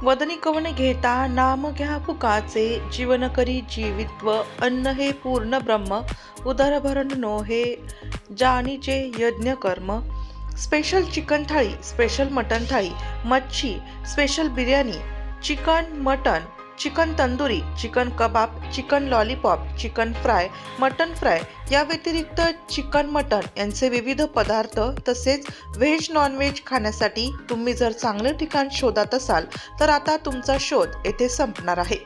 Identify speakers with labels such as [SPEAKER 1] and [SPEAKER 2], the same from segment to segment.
[SPEAKER 1] वदनी कवन घेता नाम घ्या फुकाचे, जीवन करी जीवित्व अन्न हे पूर्ण ब्रह्म, उदरभरण नो हे जाणीचे यज्ञ कर्म। स्पेशल चिकन थाळी, स्पेशल मटन थाळी, मच्छी, special biryani, chicken mutton, chicken tandoori, chicken kabab, chicken lollipop, chicken fry, mutton fry या व्यतिरिक्त चिकन मटन यांचे विविध पदार्थ तसेच व्हेज नॉनव्हेज खाण्यासाठी तुम्ही जर चांगले ठिकाण शोधत असाल तर आता तुमचा शोध येथे संपणार आहे।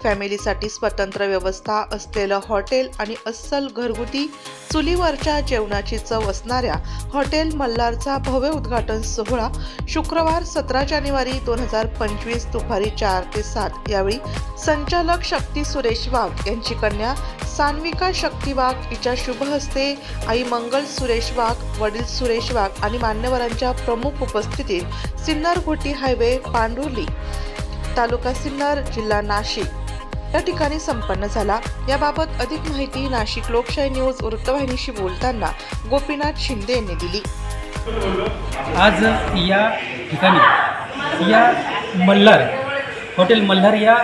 [SPEAKER 1] फॅमिलीसाठी स्वतंत्र व्यवस्था असलेलं हॉटेल आणि अस्सल घरगुती चुलीवरच्या जेवणाची चव असणाऱ्या हॉटेल मल्हारचा भव्य उद्घाटन सोहळा शुक्रवार 17 जानेवारी 2025 दुपारी 4 ते 7 यावेळी संचालक शक्ती सुरेश वाघ यांची कन्या सान्विका शक्ती वाघ हिच्या शुभ हस्ते आई मंगल सुरेश वाघ, वडील सुरेश वाघ आणि मान्यवरांच्या प्रमुख उपस्थितीत सिन्नर घोटी हायवे, पांडुर्ली, तालुका सिन्नर, जिल्हा नाशिक या ठिकाणी संपन्न झाला। याबाबत अधिक माहिती नाशिक लोकशाही न्यूज वृत्तवाहिनीशी बोलताना गोपीनाथ शिंदे यांनी दिली।
[SPEAKER 2] आज या ठिकाणी या हॉटेल मल्हार या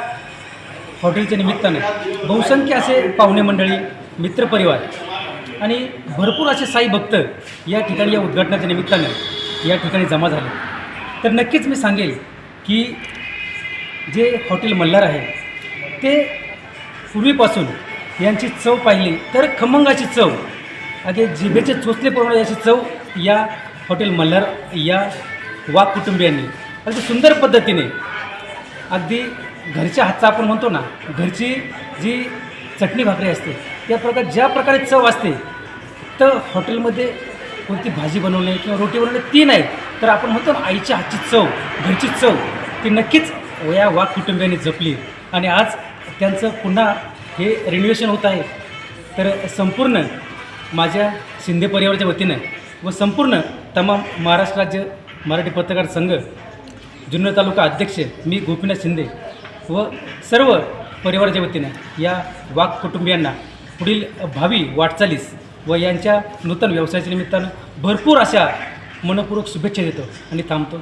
[SPEAKER 2] हॉटेलच्या निमित्ताने बहुसंख्य असे पाहुणे मंडळी, मित्रपरिवार आणि भरपूर असे साई भक्त या ठिकाणी या उद्घाटनाच्या निमित्ताने या ठिकाणी जमा झाले। तर नक्कीच मी सांगेल की जे हॉटेल मल्हार आहे ते पूर्वीपासून यांची चव पाहिली तर खमंगाची चव, अगदी जिभेचे चोचले पडणारी अशी चव या हॉटेल मल्हार या वाघ कुटुंबियांनी अगदी सुंदर पद्धतीने, अगदी घरच्या हातचा आपण म्हणतो ना, घरची जी चटणी भाकरी असते त्या ज्या प्रकारे चव असते तर हॉटेलमध्ये कोणती भाजी बनवणे किंवा रोटी बनवणे ती नाही, तर आपण म्हणतो ना आईच्या हातची चव, घरची चव ती नक्कीच या वाघ कुटुंबियांनी जपली आणि आज त्यांचं पुन्हा हे रिन्युएशन होत आहे। तर संपूर्ण माझ्या शिंदे परिवाराच्या वतीनं व संपूर्ण तमाम महाराष्ट्र राज्य मराठी पत्रकार संघ जुन्नर तालुका अध्यक्ष मी गोपीनाथ शिंदे व सर्व परिवाराच्या वतीनं या वाघ कुटुंबियांना पुढील भावी वाटचालीस व यांच्या नूतन व्यवसायाच्या निमित्तानं भरपूर अशा मनपूर्वक शुभेच्छा देतो आणि थांबतो।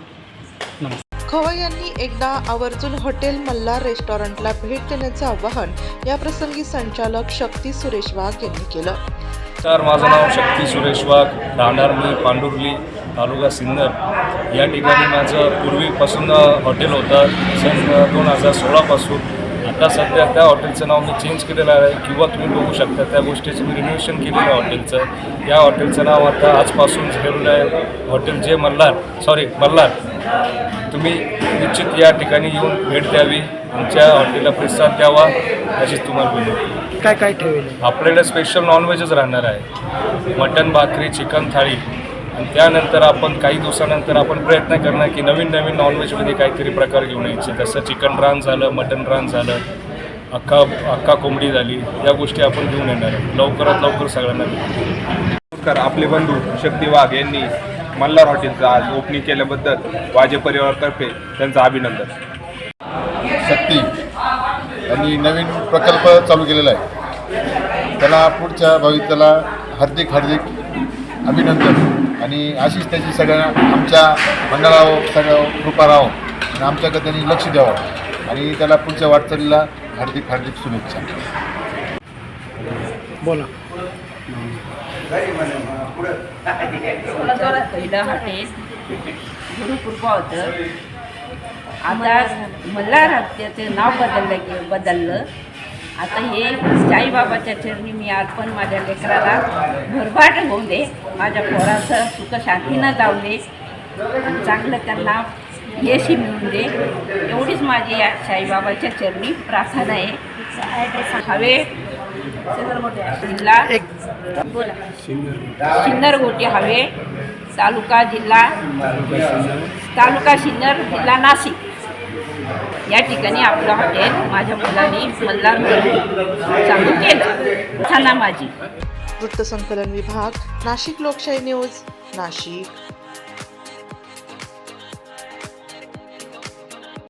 [SPEAKER 2] नमस्कार।
[SPEAKER 1] खवय यांनी एकदा आवर्जून हॉटेल मल्हार रेस्टॉरंटला भेट देण्याचं आवाहन या प्रसंगी संचालक शक्ती सुरेश वाघ यांनी केलं।
[SPEAKER 3] तर माझं नाव शक्ती सुरेश वाघ, राहणार मी पांडुर्ली, तालुका सिन्नर। या ठिकाणी माझं पूर्वीपासून हॉटेल होतं सन 2016 पासून। आता सध्या त्या हॉटेलचं नाव मी चेंज केलेलं आहे किंवा तुम्ही बघू शकता त्या गोष्टीचं मी रिन्युएशन केलेलं आहे हॉटेलचं। या हॉटेलचं नाव आता आजपासून झालेलं आहे हॉटेल जे मल्हार। तुम्ही निश्चित या ठिकाणी येऊन भेट द्यावी, आमच्या हॉटेलला प्रतिसाद द्यावा अशीच तुम्हाला विनंती।
[SPEAKER 2] काय काय ठेवेल
[SPEAKER 3] आपल्याला स्पेशल नॉनव्हेजच राहणार आहे, मटन भाकरी, चिकन थाळी आणि त्यानंतर आपण काही दिवसानंतर आपण प्रयत्न करणार की नवीन नॉनव्हेजमध्ये काहीतरी प्रकार घेऊन यायचे, जसं चिकन रान झालं, मटन रान झालं, अक्का कोंबडी झाली, या गोष्टी आपण घेऊन येणार आहे लवकरात लवकर सगळ्यांना।
[SPEAKER 4] नमस्कार। आपले बंधू शक्ती वाघ यांनी मल्हार हॉटेलचं आज ओपनिंग केल्याबद्दल वाजे परिवारातर्फे त्यांचं अभिनंदन।
[SPEAKER 5] शक्ती यांनी नवीन प्रकल्प चालू केलेला आहे, त्याला पुढच्या भविष्याला हार्दिक अभिनंदन आणि अशीच त्याची सगळ्यांना आमच्या मंडळावर सगळं कृपा राहो आणि आमच्याकडे त्यांनी लक्ष द्यावं आणि त्याला पुढच्या वाटचालीला हार्दिक शुभेच्छा।
[SPEAKER 2] बोला।
[SPEAKER 6] पहिलं हॉटेल गुरुकृपा होतं, आता मल्हार त्याचं नाव बदललं। आता हे साईबाबाच्या चरणी मी अर्पण माझ्या लेकराला भरभाट होऊन दे, माझ्या पोराचं सुख शांतीनं जाऊ दे आणि चांगलं त्यांना यश मिळून दे, एवढीच माझी या साईबाबाच्या चरणी प्रार्थना आहे। हवे जिल्हा बोला सिन्नर घोटी हवे, तालुका सिन्नर, जिल्हा नाशिक या ठिकाणी आपलं हॉटेल माझ्या मुलांनी मल्हार चालू केलं। छान माझी
[SPEAKER 1] वृत्तसंकलन विभाग, नाशिक लोकशाही न्यूज, नाशिक।